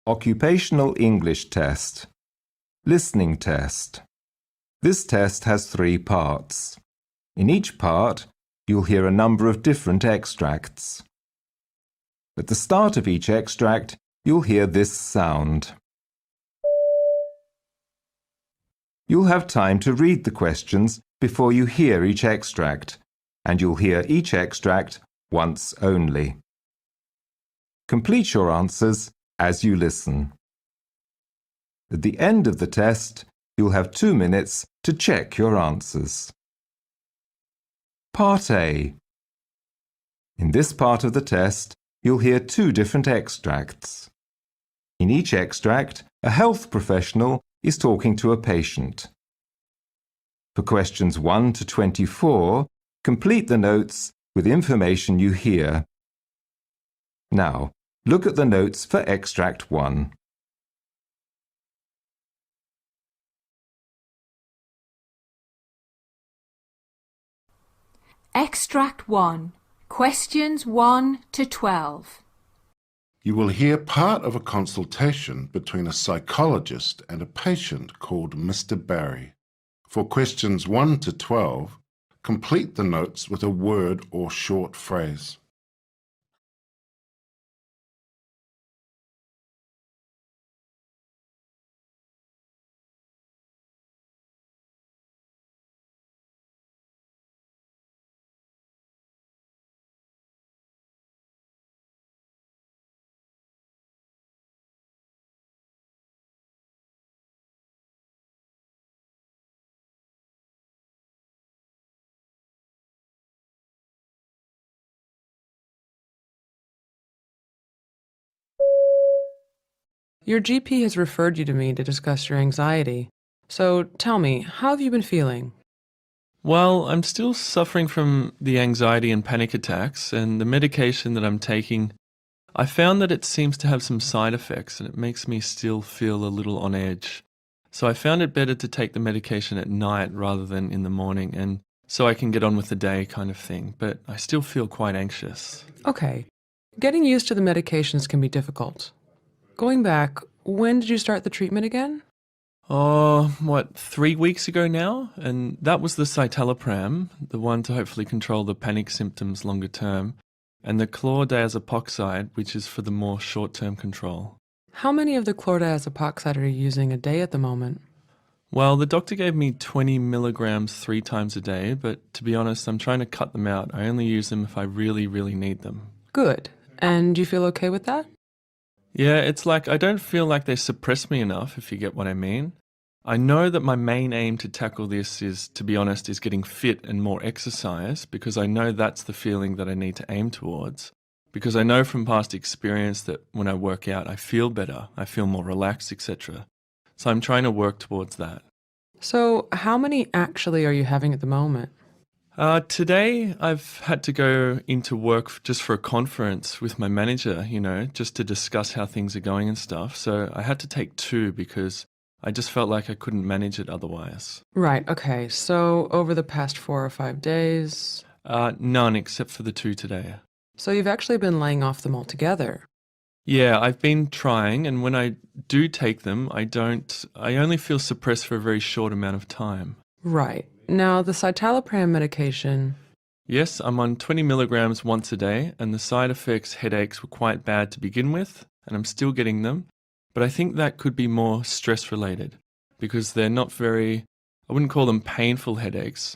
Occupational English Test. Listening Test. This test has 3 parts. In each part, you'll hear a number of different extracts. At the start of each extract, you'll hear this sound. You'll have time to read the questions before you hear each extract, and you'll hear each extract once only. Complete your answers as you listen. At the end of the test, you'll have 2 minutes to check your answers. Part A. In this part of the test, you'll hear 2 different extracts. In each extract, a health professional is talking to a patient. For questions 1 to 24, complete the notes with information you hear. Now, look at the notes for extract 1. Extract 1. Questions 1 to 12. You will hear part of a consultation between a psychologist and a patient called Mr. Barry. For questions 1 to 12, complete the notes with a word or short phrase. Your GP has referred you to me to discuss your anxiety. So tell me, how have you been feeling? Well, I'm still suffering from the anxiety and panic attacks, and the medication that I'm taking, I found that it seems to have some side effects and it makes me still feel a little on edge. So I found it better to take the medication at night rather than in the morning, and so I can get on with the day kind of thing, but I still feel quite anxious. Okay. Getting used to the medications can be difficult. Going back, when did you start the treatment again? 3 weeks ago now? And that was the citalopram, the one to hopefully control the panic symptoms longer term, and the chlordiazepoxide, which is for the more short-term control. How many of the chlordiazepoxide are you using a day at the moment? Well, the doctor gave me 20 milligrams 3 times a day, but to be honest, I'm trying to cut them out. I only use them if I really, really need them. Good. And do you feel okay with that? Yeah, it's like I don't feel like they suppress me enough, if you get what I mean. I know that my main aim to tackle this is, to be honest, is getting fit and more exercise, because I know that's the feeling that I need to aim towards. Because I know from past experience that when I work out, I feel better, I feel more relaxed, etc. So I'm trying to work towards that. So how many actually are you having at the moment? Today, I've had to go into work just for a conference with my manager, just to discuss how things are going and stuff. So I had to take 2 because I just felt like I couldn't manage it otherwise. Right, okay. So over the past 4 or 5 days? None except for the 2 today. So you've actually been laying off them altogether? Yeah, I've been trying, and when I do take them, I only feel suppressed for a very short amount of time. Right. Now, the citalopram medication... Yes, I'm on 20 milligrams once a day, and the side effects, headaches, were quite bad to begin with, and I'm still getting them. But I think that could be more stress-related, because they're not I wouldn't call them painful headaches.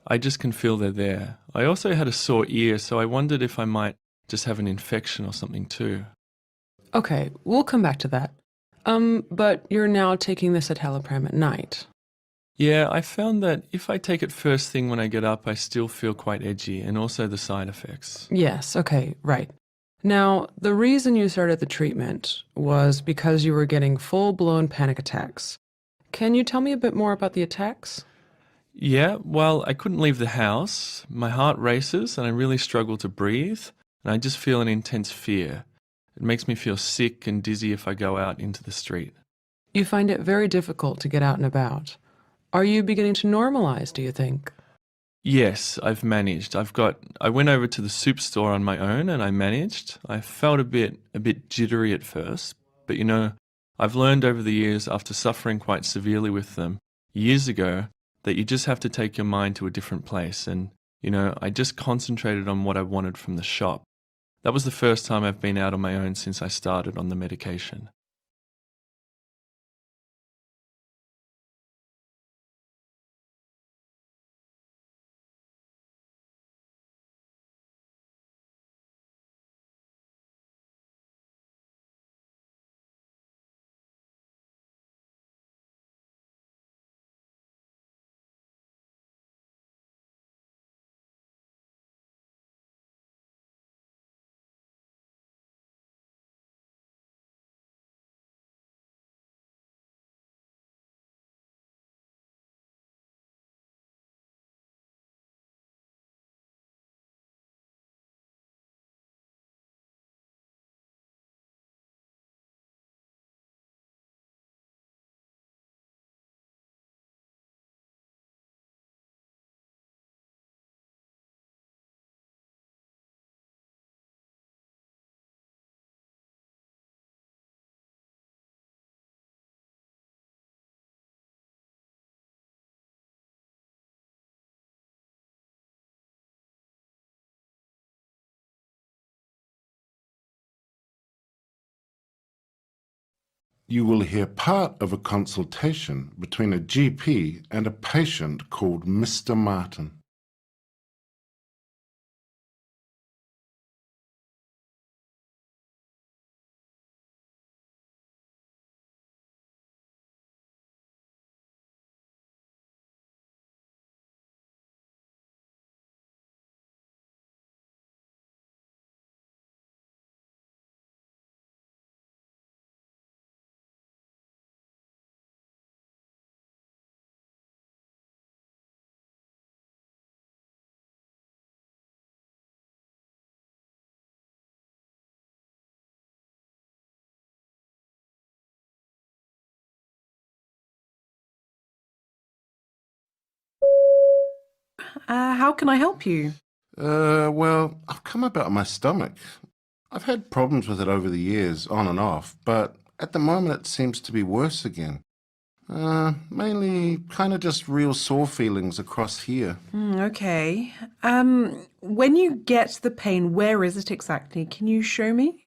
I just can feel they're there. I also had a sore ear, so I wondered if I might just have an infection or something too. Okay, we'll come back to that. But you're now taking the citalopram at night. Yeah, I found that if I take it first thing when I get up, I still feel quite edgy, and also the side effects. Yes, okay, right. Now, the reason you started the treatment was because you were getting full-blown panic attacks. Can you tell me a bit more about the attacks? Yeah, well, I couldn't leave the house. My heart races, and I really struggle to breathe, and I just feel an intense fear. It makes me feel sick and dizzy if I go out into the street. You find it very difficult to get out and about. Are you beginning to normalize, do you think? Yes, I've managed. I went over to the soup store on my own and I managed. I felt a bit jittery at first, But I've learned over the years, after suffering quite severely with them years ago, that you just have to take your mind to a different place. And, I just concentrated on what I wanted from the shop. That was the first time I've been out on my own since I started on the medication. You will hear part of a consultation between a GP and a patient called Mr. Martin. How can I help you? Well, I've come about my stomach. I've had problems with it over the years, on and off, but at the moment it seems to be worse again. Mainly kind of just real sore feelings across here. Okay. When you get the pain, where is it exactly? Can you show me?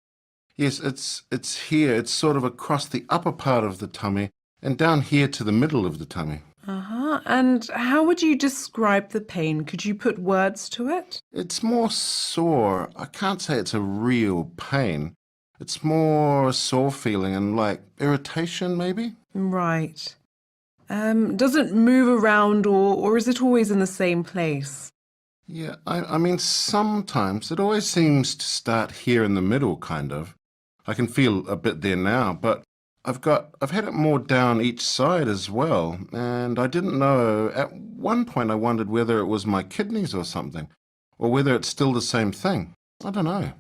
Yes, it's here. It's sort of across the upper part of the tummy and down here to the middle of the tummy. Uh-huh. And how would you describe the pain? Could you put words to it? It's more sore. I can't say it's a real pain. It's more a sore feeling and like irritation, maybe? Right. Does it move around or is it always in the same place? Yeah, I mean, sometimes it always seems to start here in the middle, kind of. I can feel a bit there now, but I've had it more down each side as well, and I didn't know. At one point I wondered whether it was my kidneys or something, or whether it's still the same thing. I don't know.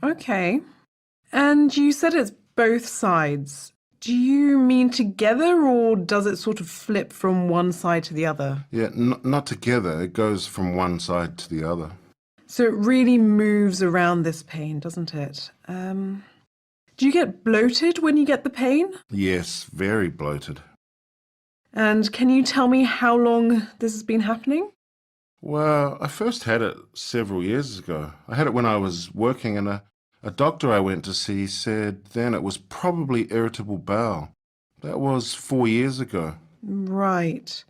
Okay. And you said it's both sides. Do you mean together or does it sort of flip from one side to the other? Yeah, not together. It goes from one side to the other. So it really moves around this pain, doesn't it? Do you get bloated when you get the pain? Yes, very bloated. And can you tell me how long this has been happening? Well, I first had it several years ago. I had it when I was working, and a doctor I went to see said then it was probably irritable bowel. That was 4 years ago. Right.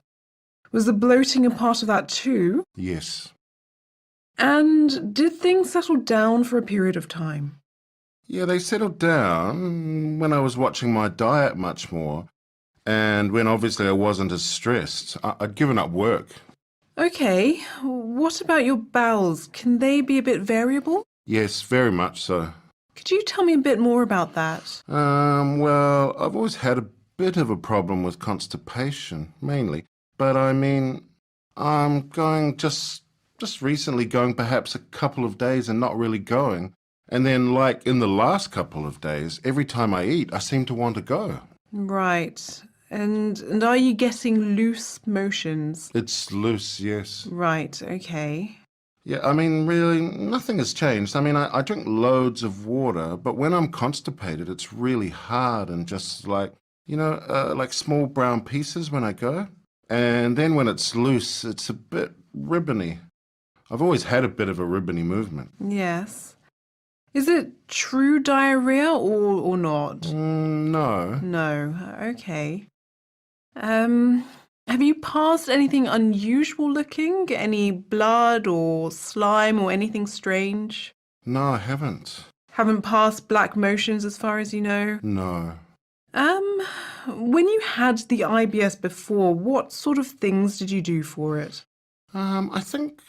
Was the bloating a part of that too? Yes. And did things settle down for a period of time? Yeah, they settled down when I was watching my diet much more, and when obviously I wasn't as stressed. I'd given up work. Okay. What about your bowels? Can they be a bit variable? Yes, very much so. Could you tell me a bit more about that? Well, I've always had a bit of a problem with constipation, mainly. But I mean, I'm going just recently going perhaps a couple of days and not really going. And then, like in the last couple of days, every time I eat, I seem to want to go. Right. And are you getting loose motions? It's loose, yes. Right, okay. Yeah, I mean, really, nothing has changed. I mean, I drink loads of water, but when I'm constipated, it's really hard and just like, like small brown pieces when I go. And then when it's loose, it's a bit ribbony. I've always had a bit of a ribbony movement. Yes. Is it true diarrhea or not? No. No. Okay. Have you passed anything unusual looking? Any blood or slime or anything strange? No, I haven't. Haven't passed black motions as far as you know? No. When you had the IBS before, what sort of things did you do for it? I think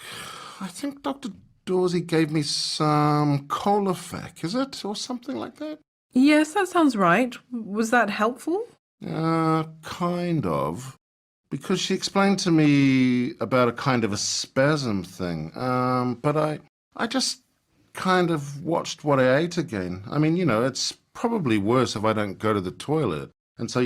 Dr. Dorsey gave me some Colofac, is it? Or something like that? Yes, that sounds right. Was that helpful? Kind of. Because she explained to me about a kind of a spasm thing. But I just kind of watched what I ate again. I mean, it's probably worse if I don't go to the toilet. And so,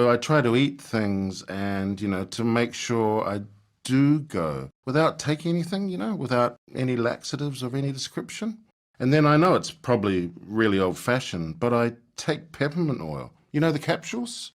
I try to eat things and, to make sure I do go without taking anything, without any laxatives of any description. And then I know it's probably really old-fashioned, but I take peppermint oil. You know the capsules?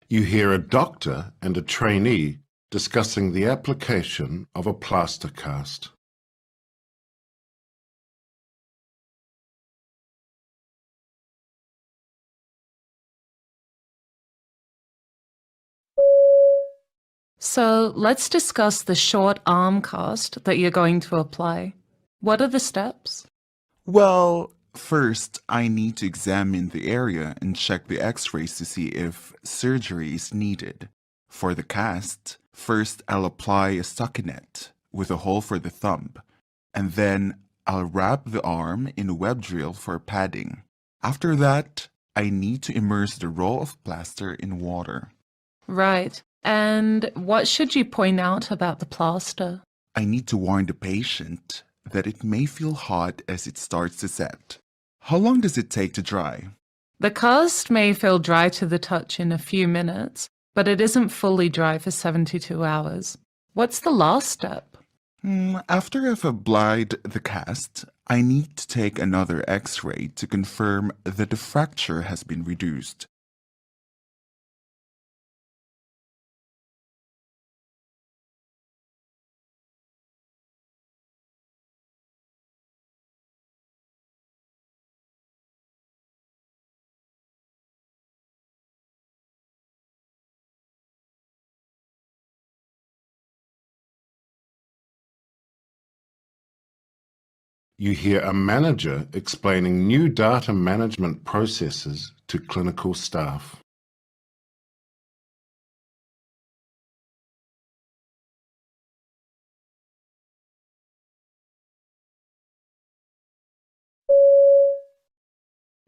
You hear a doctor and a trainee discussing the application of a plaster cast. So let's discuss the short arm cast that you're going to apply. What are the steps? Well, first, I need to examine the area and check the x-rays to see if surgery is needed. For the cast, first I'll apply a stockinette with a hole for the thumb, and then I'll wrap the arm in a web drill for padding. After that, I need to immerse the roll of plaster in water. Right. And what should you point out about the plaster? I need to warn the patient that it may feel hot as it starts to set. How long does it take to dry? The cast may feel dry to the touch in a few minutes, but it isn't fully dry for 72 hours. What's the last step? After I've applied the cast, I need to take another x-ray to confirm that the fracture has been reduced. You hear a manager explaining new data management processes to clinical staff.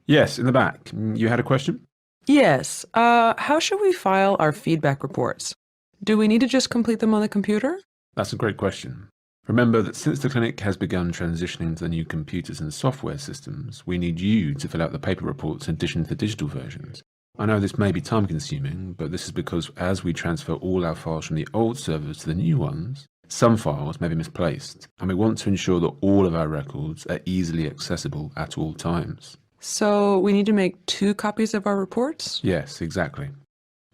Yes, in the back. You had a question? Yes. How should we file our feedback reports? Do we need to just complete them on the computer? That's a great question. Remember that since the clinic has begun transitioning to the new computers and software systems, we need you to fill out the paper reports in addition to the digital versions. I know this may be time consuming, but this is because as we transfer all our files from the old servers to the new ones, some files may be misplaced, and we want to ensure that all of our records are easily accessible at all times. So we need to make 2 copies of our reports? Yes, exactly.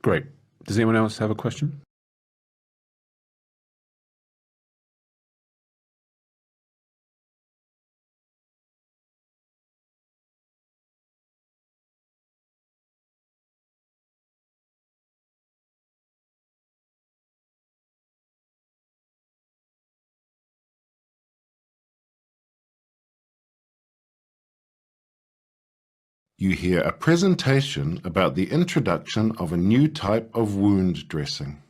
Great. Does anyone else have a question? You hear a presentation about the introduction of a new type of wound dressing.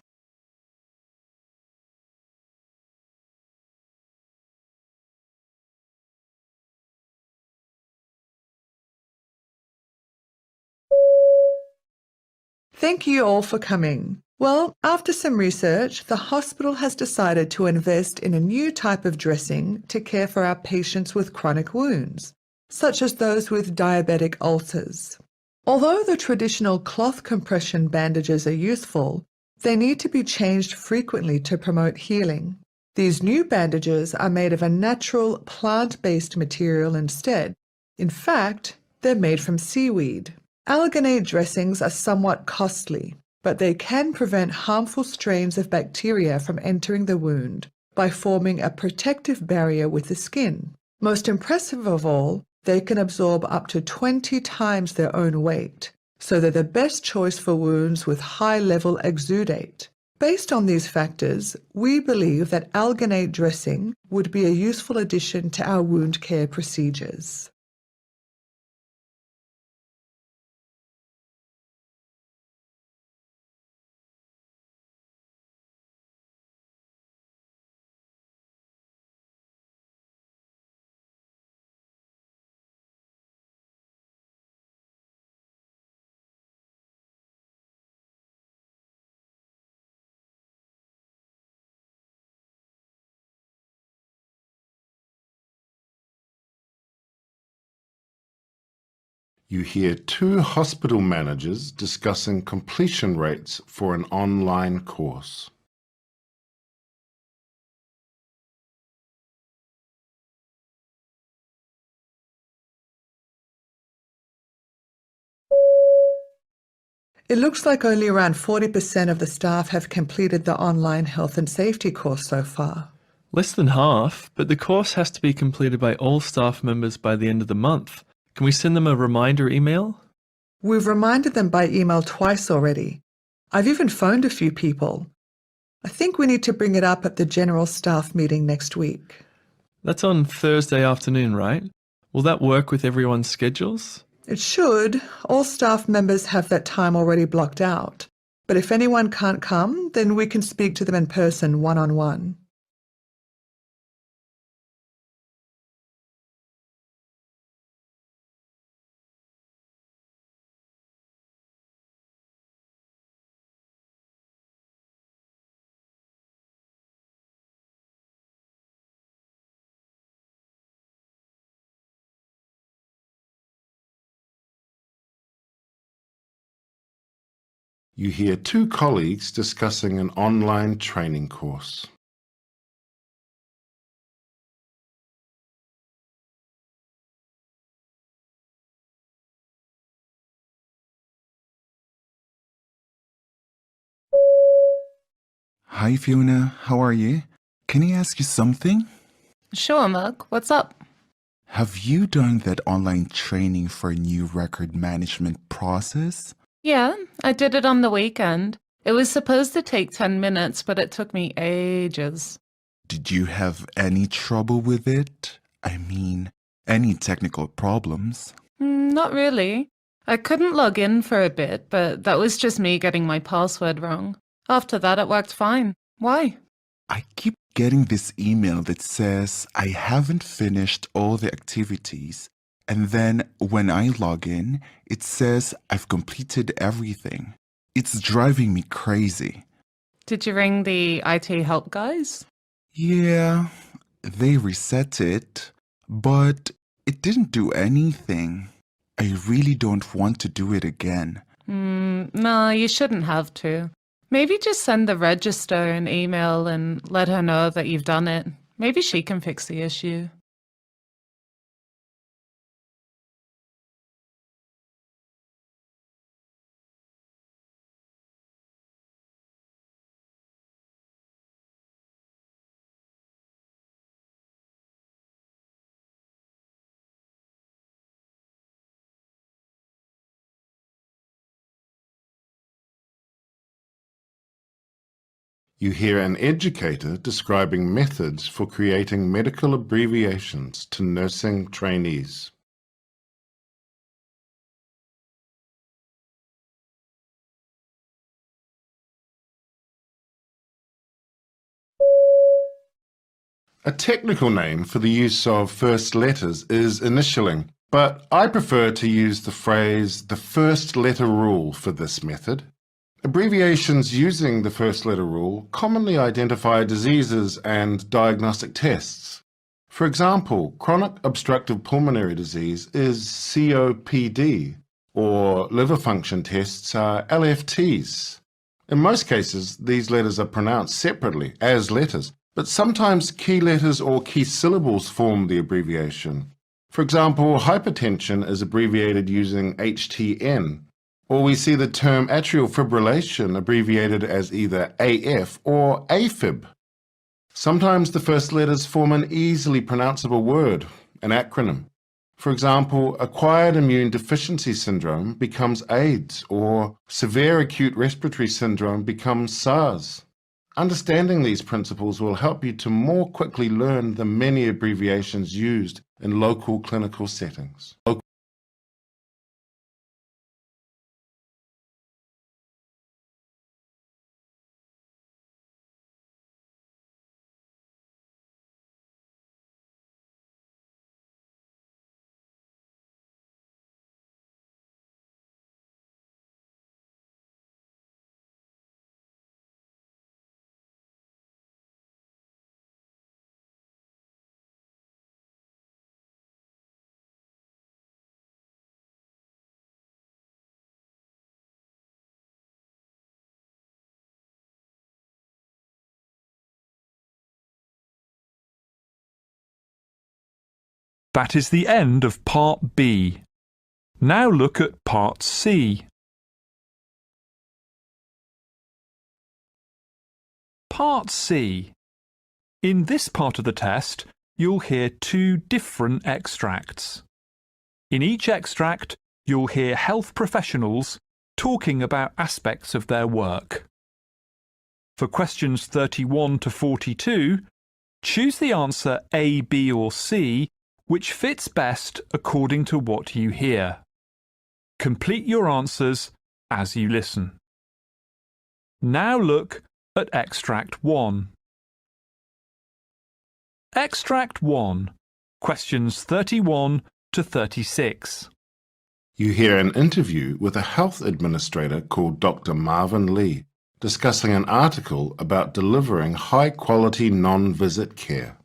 Thank you all for coming. Well, after some research, the hospital has decided to invest in a new type of dressing to care for our patients with chronic wounds, such as those with diabetic ulcers. Although the traditional cloth compression bandages are useful, they need to be changed frequently to promote healing. These new bandages are made of a natural plant-based material instead. In fact, they're made from seaweed. Alginate dressings are somewhat costly, but they can prevent harmful strains of bacteria from entering the wound by forming a protective barrier with the skin. Most impressive of all, they can absorb up to 20 times their own weight, so they're the best choice for wounds with high-level exudate. Based on these factors, we believe that alginate dressing would be a useful addition to our wound care procedures. You hear 2 hospital managers discussing completion rates for an online course. It looks like only around 40% of the staff have completed the online health and safety course so far. Less than half, but the course has to be completed by all staff members by the end of the month. Can we send them a reminder email? We've reminded them by email twice already. I've even phoned a few people. I think we need to bring it up at the general staff meeting next week. That's on Thursday afternoon, right? Will that work with everyone's schedules? It should. All staff members have that time already blocked out. But if anyone can't come, then we can speak to them in person one-on-one. You hear 2 colleagues discussing an online training course. Hi Fiona, how are you? Can I ask you something? Sure, Mug. What's up? Have you done that online training for a new record management process? Yeah, I did it on the weekend. It was supposed to take 10 minutes, but it took me ages. Did you have any trouble with it? I mean, any technical problems? Not really. I couldn't log in for a bit, but that was just me getting my password wrong. After that, it worked fine. Why? I keep getting this email that says I haven't finished all the activities, and then when I log in, it says I've completed everything. It's driving me crazy. Did you ring the IT help guys? Yeah, they reset it, but it didn't do anything. I really don't want to do it again. No, you shouldn't have to. Maybe just send the register an email and let her know that you've done it. Maybe she can fix the issue. You hear an educator describing methods for creating medical abbreviations to nursing trainees. A technical name for the use of first letters is initialing, but I prefer to use the phrase the first letter rule for this method. Abbreviations using the first letter rule commonly identify diseases and diagnostic tests. For example, chronic obstructive pulmonary disease is COPD, or liver function tests are LFTs. In most cases, these letters are pronounced separately as letters, but sometimes key letters or key syllables form the abbreviation. For example, hypertension is abbreviated using HTN, or we see the term atrial fibrillation abbreviated as either AF or AFib. Sometimes the first letters form an easily pronounceable word, an acronym. For example, acquired immune deficiency syndrome becomes AIDS, or severe acute respiratory syndrome becomes SARS. Understanding these principles will help you to more quickly learn the many abbreviations used in local clinical settings. That is the end of Part B. Now look at Part C. Part C. In this part of the test, you'll hear two different extracts. In each extract, you'll hear health professionals talking about aspects of their work. For questions 31 to 42, choose the answer A, B or C which fits best according to what you hear. Complete your answers as you listen. Now look at Extract 1. Extract 1, questions 31 to 36. You hear an interview with a health administrator called Dr. Marvin Lee discussing an article about delivering high-quality non-visit care.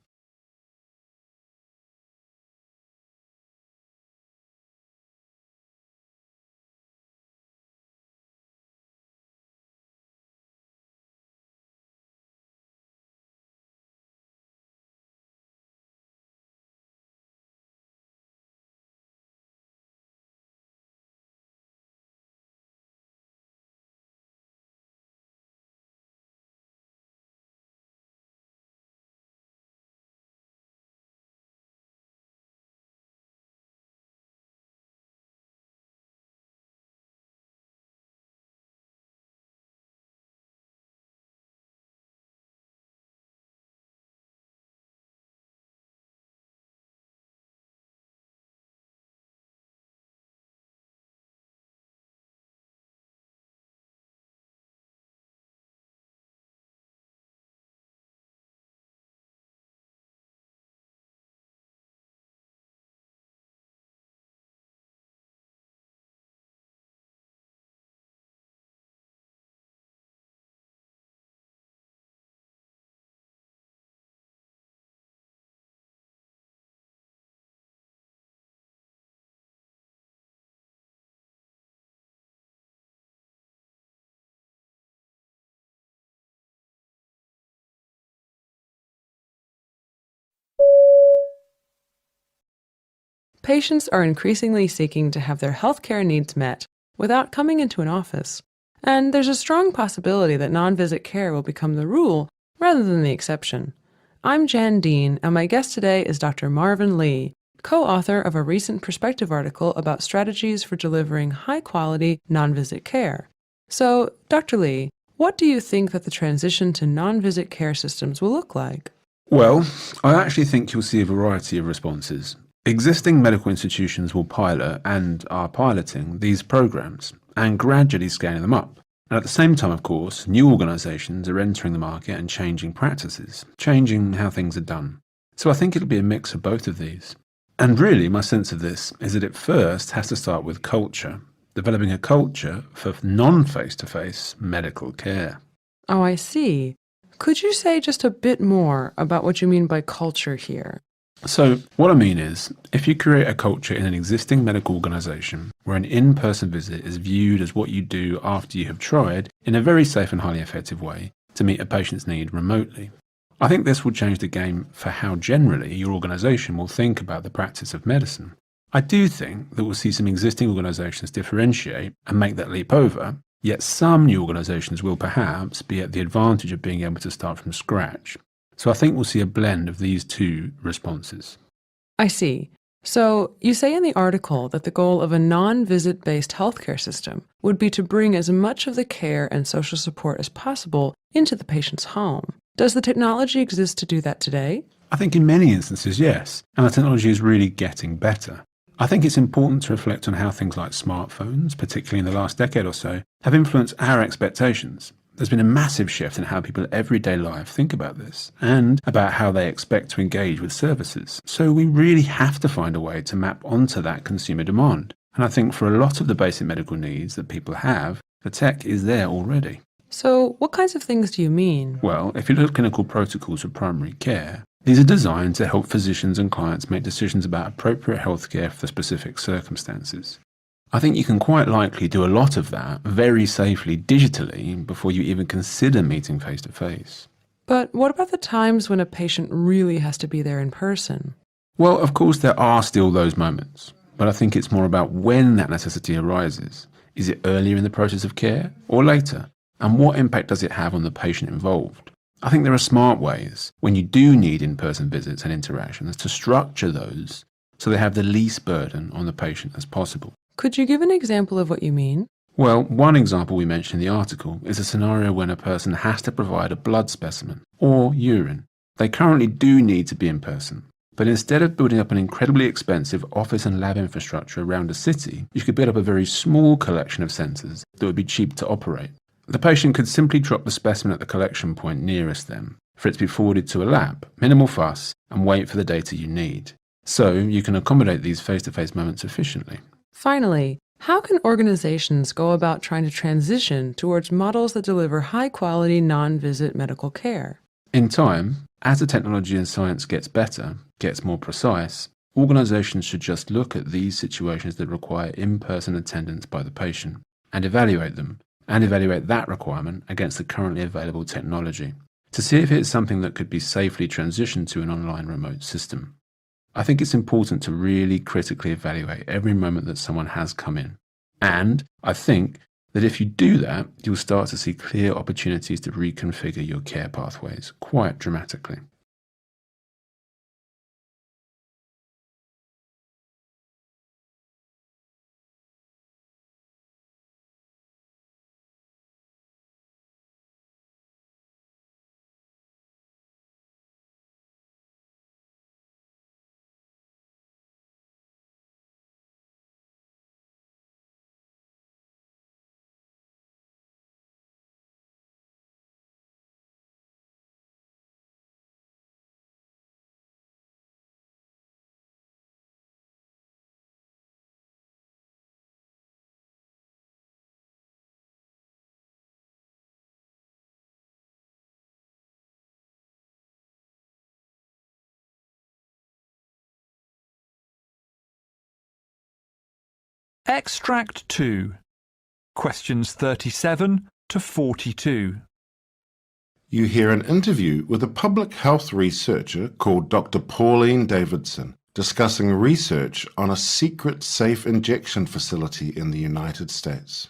patients are increasingly seeking to have their healthcare needs met without coming into an office, and there's a strong possibility that non-visit care will become the rule rather than the exception. I'm Jan Dean, and my guest today is Dr. Marvin Lee, co-author of a recent Perspective article about strategies for delivering high-quality non-visit care. So, Dr. Lee, what do you think that the transition to non-visit care systems will look like? Well, I actually think you'll see a variety of responses. Existing medical institutions will pilot and are piloting these programs and gradually scaling them up. And at the same time, of course, new organisations are entering the market and changing practices, changing how things are done. So I think it'll be a mix of both of these. And really, my sense of this is that it first has to start with culture, developing a culture for non-face-to-face medical care. Oh, I see. Could you say just a bit more about what you mean by culture here? So what I mean is, if you create a culture in an existing medical organisation where an in-person visit is viewed as what you do after you have tried in a very safe and highly effective way to meet a patient's need remotely, I think this will change the game for how generally your organisation will think about the practice of medicine. I do think that we'll see some existing organisations differentiate and make that leap over, yet some new organisations will perhaps be at the advantage of being able to start from scratch. So I think we'll see a blend of these two responses. I see. So you say in the article that the goal of a non-visit based healthcare system would be to bring as much of the care and social support as possible into the patient's home. Does the technology exist to do that today? I think in many instances, yes, and the technology is really getting better. I think it's important to reflect on how things like smartphones, particularly in the last decade or so, have influenced our expectations. There's been a massive shift in how people in everyday life think about this and about how they expect to engage with services. So we really have to find a way to map onto that consumer demand. And I think for a lot of the basic medical needs that people have, the tech is there already. So what kinds of things do you mean? Well, if you look at clinical protocols for primary care, these are designed to help physicians and clients make decisions about appropriate healthcare for specific circumstances. I think you can quite likely do a lot of that very safely digitally before you even consider meeting face-to-face. But what about the times when a patient really has to be there in person? Well, of course, there are still those moments, but I think it's more about when that necessity arises. Is it earlier in the process of care or later? And what impact does it have on the patient involved? I think there are smart ways, when you do need in-person visits and interactions, to structure those so they have the least burden on the patient as possible. Could you give an example of what you mean? Well, one example we mentioned in the article is a scenario when a person has to provide a blood specimen or urine. They currently do need to be in person, but instead of building up an incredibly expensive office and lab infrastructure around a city, you could build up a very small collection of centres that would be cheap to operate. The patient could simply drop the specimen at the collection point nearest them for it to be forwarded to a lab, minimal fuss, and wait for the data you need. So you can accommodate these face-to-face moments efficiently. Finally, how can organizations go about trying to transition towards models that deliver high-quality non-visit medical care? In time, as the technology and science gets better, gets more precise, organizations should just look at these situations that require in-person attendance by the patient and evaluate them, and evaluate that requirement against the currently available technology to see if it's something that could be safely transitioned to an online remote system. I think it's important to really critically evaluate every moment that someone has come in. And I think that if you do that, you'll start to see clear opportunities to reconfigure your care pathways quite dramatically. Extract 2. Questions 37 to 42. You hear an interview with a public health researcher called Dr. Pauline Davidson, discussing research on a secret safe injection facility in the United States.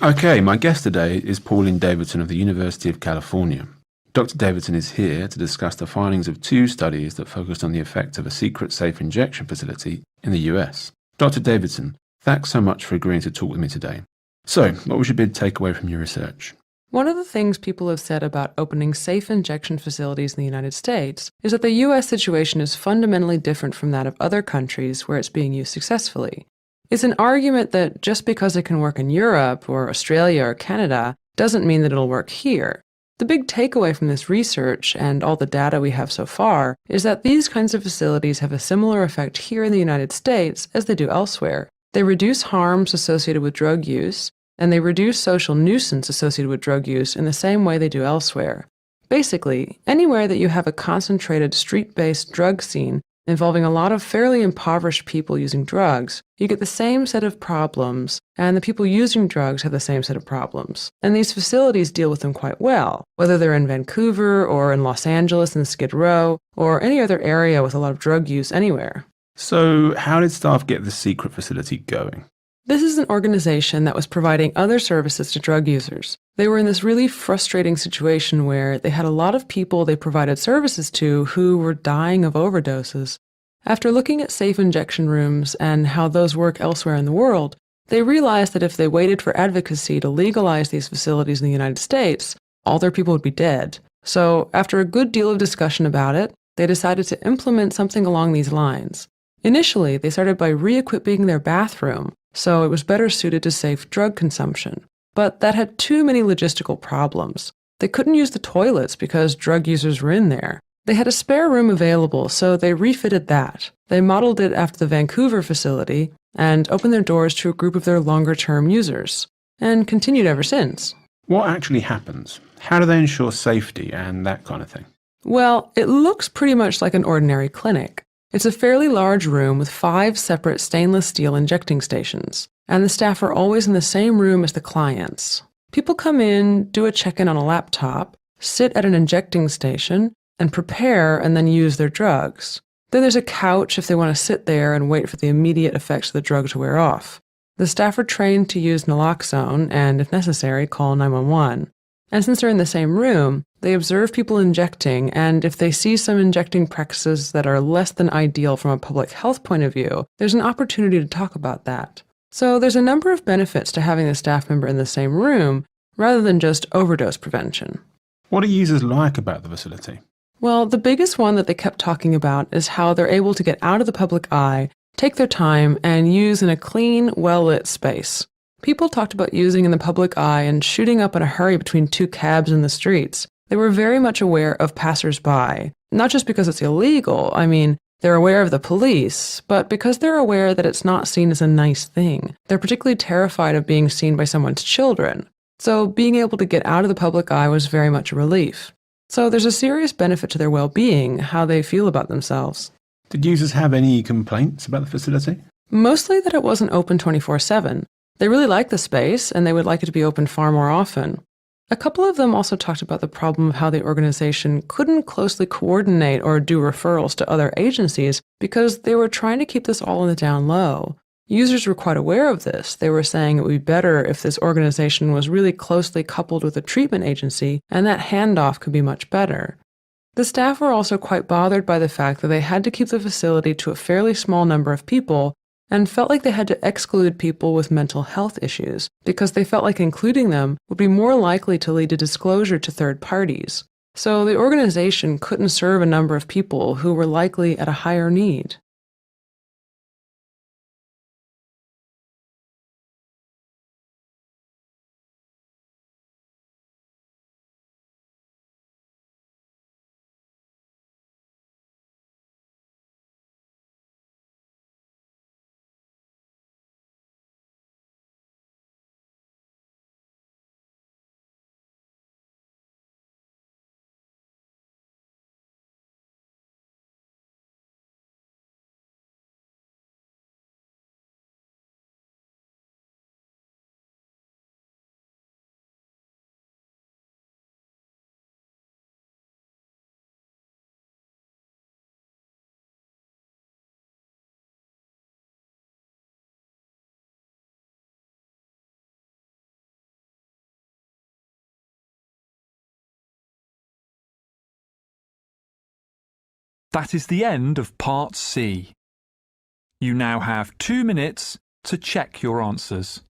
Okay, my guest today is Pauline Davidson of the University of California. Dr. Davidson is here to discuss the findings of 2 studies that focused on the effect of a secret safe injection facility in the US. Dr. Davidson, thanks so much for agreeing to talk with me today. So, what was your big takeaway from your research? One of the things people have said about opening safe injection facilities in the United States is that the US situation is fundamentally different from that of other countries where it's being used successfully. It's an argument that just because it can work in Europe or Australia or Canada doesn't mean that it'll work here. The big takeaway from this research and all the data we have so far is that these kinds of facilities have a similar effect here in the United States as they do elsewhere. They reduce harms associated with drug use, and they reduce social nuisance associated with drug use in the same way they do elsewhere. Basically, anywhere that you have a concentrated street-based drug scene involving a lot of fairly impoverished people using drugs, you get the same set of problems, and the people using drugs have the same set of problems. And these facilities deal with them quite well, whether they're in Vancouver or in Los Angeles and Skid Row, or any other area with a lot of drug use anywhere. So, how did staff get the secret facility going? This is an organization that was providing other services to drug users. They were in this really frustrating situation where they had a lot of people they provided services to who were dying of overdoses. After looking at safe injection rooms and how those work elsewhere in the world, they realized that if they waited for advocacy to legalize these facilities in the United States, all their people would be dead. So, after a good deal of discussion about it, they decided to implement something along these lines. Initially, they started by re-equipping their bathroom, so it was better suited to safe drug consumption. But that had too many logistical problems. They couldn't use the toilets because drug users were in there. They had a spare room available, so they refitted that. They modeled it after the Vancouver facility and opened their doors to a group of their longer-term users, and continued ever since. What actually happens? How do they ensure safety and that kind of thing? Well, it looks pretty much like an ordinary clinic. It's a fairly large room with 5 separate stainless steel injecting stations, and the staff are always in the same room as the clients. People come in, do a check-in on a laptop, sit at an injecting station, and prepare and then use their drugs. Then there's a couch if they want to sit there and wait for the immediate effects of the drug to wear off. The staff are trained to use naloxone and, if necessary, call 911. And since they're in the same room, they observe people injecting, and if they see some injecting practices that are less than ideal from a public health point of view, there's an opportunity to talk about that. So there's a number of benefits to having the staff member in the same room, rather than just overdose prevention. What are users like about the facility? Well, the biggest one that they kept talking about is how they're able to get out of the public eye, take their time, and use in a clean, well-lit space. People talked about using in the public eye and shooting up in a hurry between 2 cabs in the streets. They were very much aware of passers-by, not just because it's illegal. I mean, they're aware of the police, but because they're aware that it's not seen as a nice thing. They're particularly terrified of being seen by someone's children. So being able to get out of the public eye was very much a relief. So there's a serious benefit to their well-being, how they feel about themselves. Did users have any complaints about the facility? Mostly that it wasn't open 24/7. They really liked the space, and they would like it to be open far more often. A couple of them also talked about the problem of how the organization couldn't closely coordinate or do referrals to other agencies because they were trying to keep this all in the down low. Users were quite aware of this. They were saying it would be better if this organization was really closely coupled with a treatment agency, and that handoff could be much better. The staff were also quite bothered by the fact that they had to keep the facility to a fairly small number of people and felt like they had to exclude people with mental health issues because they felt like including them would be more likely to lead to disclosure to third parties. So the organization couldn't serve a number of people who were likely at a higher need. That is the end of Part C. You now have 2 minutes to check your answers.